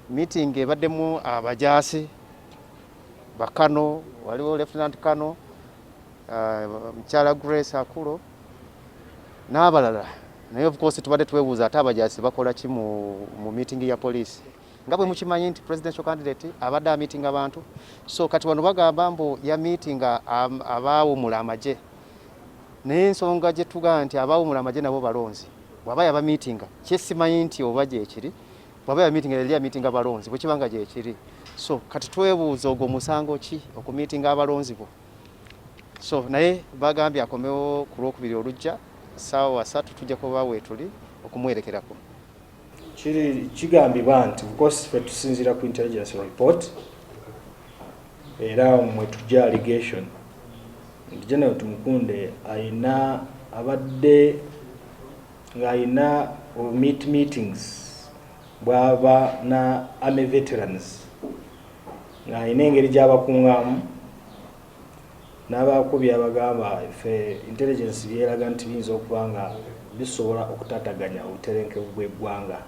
meeting ebaddemu abajaasi bakano waliwo Lieutenant Kano Mchala Grace Akulo n'abalala naye of course tubadde twebuuza ate abajaasi bakola ki mu meeting ya poliisi nga bwe mukimanyi nti presidential candidate abadde meeting abantu so kati wano bagamba mbu ya meeting abaawumula amagye naye ensonga gye tugaa nti abaawumula amagye nabo balonzi bw'aba yaba meeting kyesimanyi nti oba gyekiri bw'aba yaba meeting ya meeting abalonzi bwe kibanga gyekiri so kati twebuuza ogwo musango ki okumeetinga abalonzi bo so naye bagambye akomewo ku Lwokubiri olujja ssaawa 3 tujja kuba weetuli okumwerekerako kigambibwa nti of course ffe tusinziira ku intelligence report era mwe tujja allegation Gen Tumukunde abadde ng'ayina meetings bw'aba na army veterans ng'ayina engeri gy'abakungamu n'abakubi abagamba ffe intelligence byeraga nti biyinza okuba nga bisobola okutataganya obuterenkevu bw'eggwanga